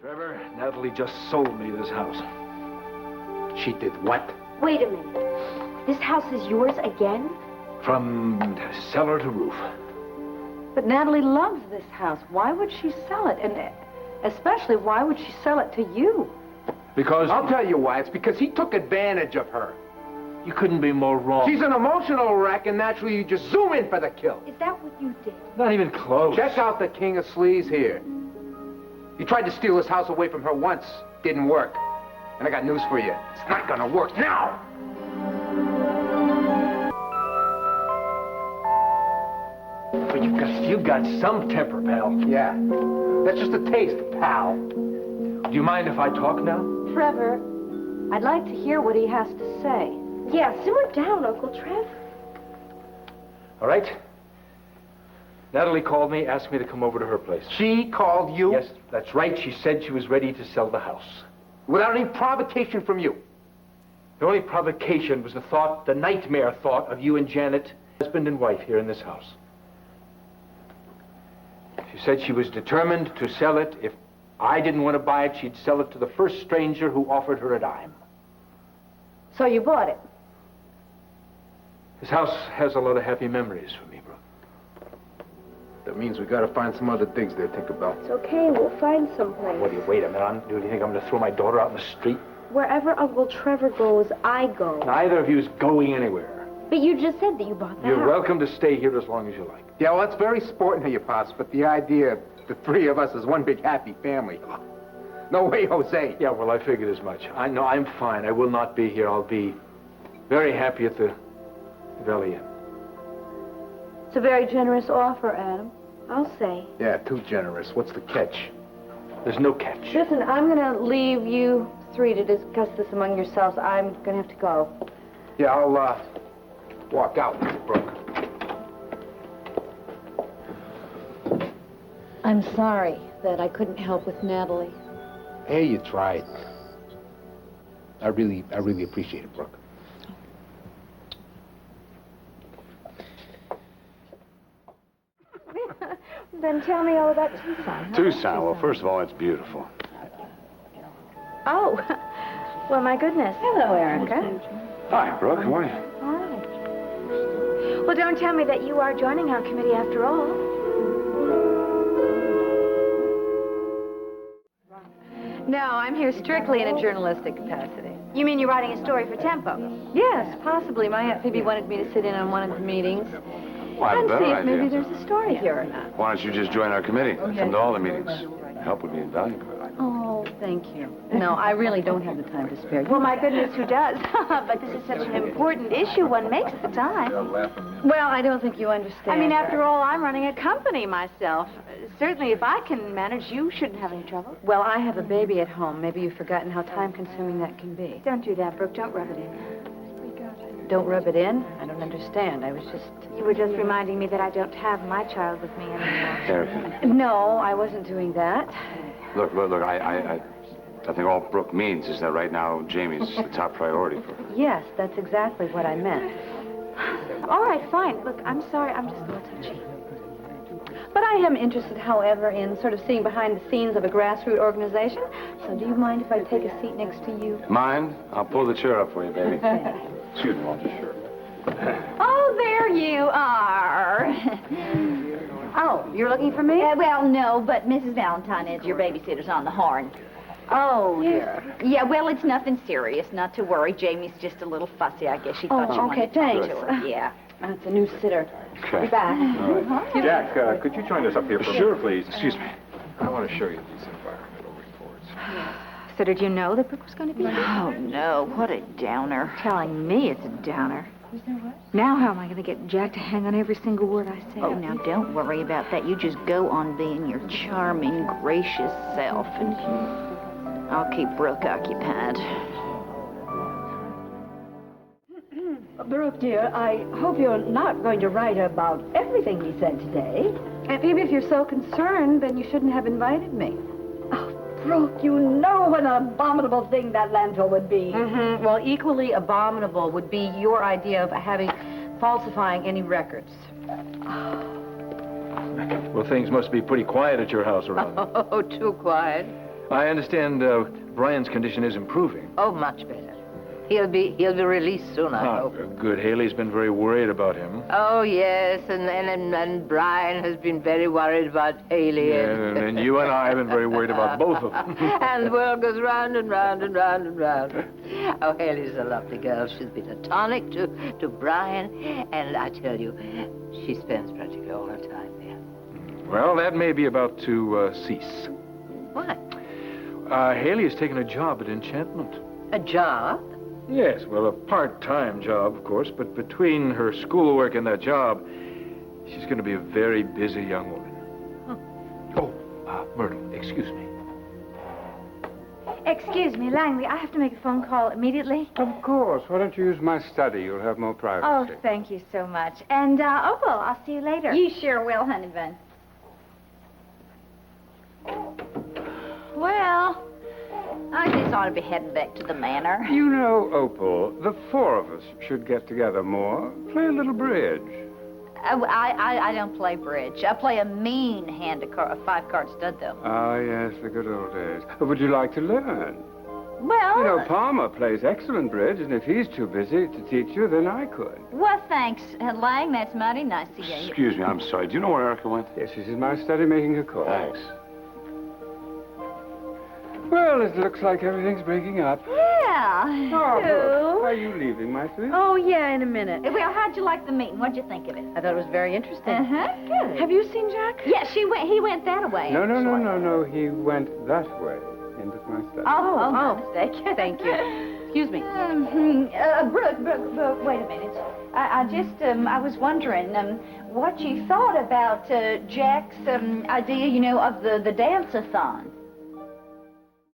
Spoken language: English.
Trevor, Natalie just sold me this house. She did what? Wait a minute. This house is yours again? From cellar to roof. But Natalie loves this house. Why would she sell it? And especially, why would she sell it to you? Because... I'll tell you why. It's because he took advantage of her. You couldn't be more wrong. She's an emotional wreck, and naturally you just zoom in for the kill. Is that what you did? Not even close. Check out the king of sleaze here. You tried to steal his house away from her once. Didn't work. And I got news for you. It's not gonna work now! But you've got some temper, pal. Yeah. That's just a taste, pal. Do you mind if I talk now? Trevor, I'd like to hear what he has to say. Yeah, simmer down, Uncle Trev. All right. Natalie called me, asked me to come over to her place. She called you? Yes, that's right. She said she was ready to sell the house. Without any provocation from you? The only provocation was the nightmare thought of you and Janet, husband and wife, here in this house. She said she was determined to sell it. If I didn't want to buy it, she'd sell it to the first stranger who offered her a dime. So you bought it? This house has a lot of happy memories for me, Brooke. That means we gotta find some other things there, Tinkerbell. It's okay, we'll find someplace. What do you, wait a minute, do you think I'm going to throw my daughter out in the street? Wherever Uncle Trevor goes, I go. Neither of you is going anywhere. But you just said that you bought the You're house. welcome to stay here as long as you like. Yeah, well, that's very sporting of you, Pops, but the idea of the three of us as one big happy family. No way, Jose. Yeah, well, I figured as much. I know I'm fine. I will not be here. I'll be very happy at the Valley Inn. It's a very generous offer, Adam. I'll say. Yeah, too generous. What's the catch? There's no catch. Listen, I'm going to leave you three to discuss this among yourselves. I'm going to have to go. Yeah, I'll, walk out, Brooke. I'm sorry that I couldn't help with Natalie. Hey, you tried. I really appreciate it, Brooke. Then tell me all about Tucson. Tucson, well, first of all, it's beautiful. Oh, well, my goodness. Hello, Erica. Hi, Brooke, how are you? All right. Well, don't tell me that you are joining our committee after all. No, I'm here strictly in a journalistic capacity. You mean you're writing a story for Tempo? Yes, possibly. My Aunt Phoebe wanted me to sit in on one of the meetings. Well, I have a And better see if idea. maybe there's a story here or not. Why don't you just join our committee? Come to all the meetings. Help would be invaluable. Oh, thank you. No, I really don't have the time to spare. Well, my goodness, who does? But this is such an important issue, one makes the time. Well, I don't think you understand. I mean, after all, I'm running a company myself. Certainly, if I can manage, you shouldn't have any trouble. Well, I have a baby at home. Maybe you've forgotten how time-consuming that can be. Don't do that, Brooke. Don't rub it in. Don't rub it in? I don't understand. I was just... You were just reminding me that I don't have my child with me anymore. Erica, No, I wasn't doing that. look, I think all Brooke means is that right now Jamie's the top priority for her. Yes, that's exactly what I meant. All right, fine. Look, I'm sorry. I'm just a little touchy. But I am interested, however, in sort of seeing behind the scenes of a grassroots organization. So do you mind if I take a seat next to you? Mind? I'll pull the chair up for you, baby. Excuse me, Walter. Sure. Oh, there you are. Oh, you're looking for me? Well, no, but Mrs. Valentine is your babysitter's on the horn. Oh, dear. Yeah, well, it's nothing serious, not to worry. Jamie's just a little fussy. I guess she thought you wanted to talk thanks. to her. Yeah. That's a new sitter. Okay. Be back. All right. Jack, could you join us up here for a Sure, minute? please. Excuse me. I want to show you these environmental reports. So did you know that Brooke was going to be here? Oh, no, what a downer. Telling me it's a downer. Now how am I going to get Jack to hang on every single word I say? Oh, now, don't worry about that. You just go on being your charming, gracious self, and I'll keep Brooke occupied. Brooke, dear, I hope you're not going to write about everything he said today. And Phoebe, if you're so concerned, then you shouldn't have invited me. Oh, Brooke, you know what an abominable thing that landfill would be. Mm-hmm. Well, equally abominable would be your idea of falsifying any records. Well, things must be pretty quiet at your house around. Oh, too quiet. I understand Brian's condition is improving. Oh, much better. He'll be released soon, I hope. Good. Haley's been very worried about him. Oh, yes, and Brian has been very worried about Haley. Yeah, and you and I have been very worried about both of them. And the world goes round and round and round and round. Oh, Haley's a lovely girl. She's been a tonic to Brian, and I tell you, she spends practically all her time there. Well, that may be about to cease. What? Haley has taken a job at Enchantment. A job? Yes, well, a part-time job, of course, but between her schoolwork and that job, she's going to be a very busy young woman. Oh, Myrtle, excuse me. Excuse me, Langley, I have to make a phone call immediately. Of course. Why don't you use my study? You'll have more Oh, privacy. thank you so much. And, Opal, I'll see you later. You sure will, honey bun. Well, I guess I ought to be heading back to the manor. You know, Opal, the four of us should get together more. Play a little bridge. I don't play bridge. I play a mean hand of a five-card stud, though. Ah, yes, the good old days. Would you like to learn? Well... You know, Palmer plays excellent bridge, and if he's too busy to teach you, then I could. Well, thanks, Lang. That's mighty nice of you. Excuse me, I'm sorry. Do you know where Erica went? Yes, she's in my study making a call. Thanks. Well, it looks like everything's breaking up. Yeah. Oh, Brooke, are you leaving, my sweet? Oh, yeah, in a minute. Well, how'd you like the meeting? What'd you think of it? I thought it was very interesting. Uh-huh, good. Have you seen Jack? Yeah, he went that way. No. actually. He went that way into my study. Oh, my mistake. Thank you. Excuse me. Brooke, wait a minute. I was wondering, what you thought about Jack's idea, of the dance-a-thon.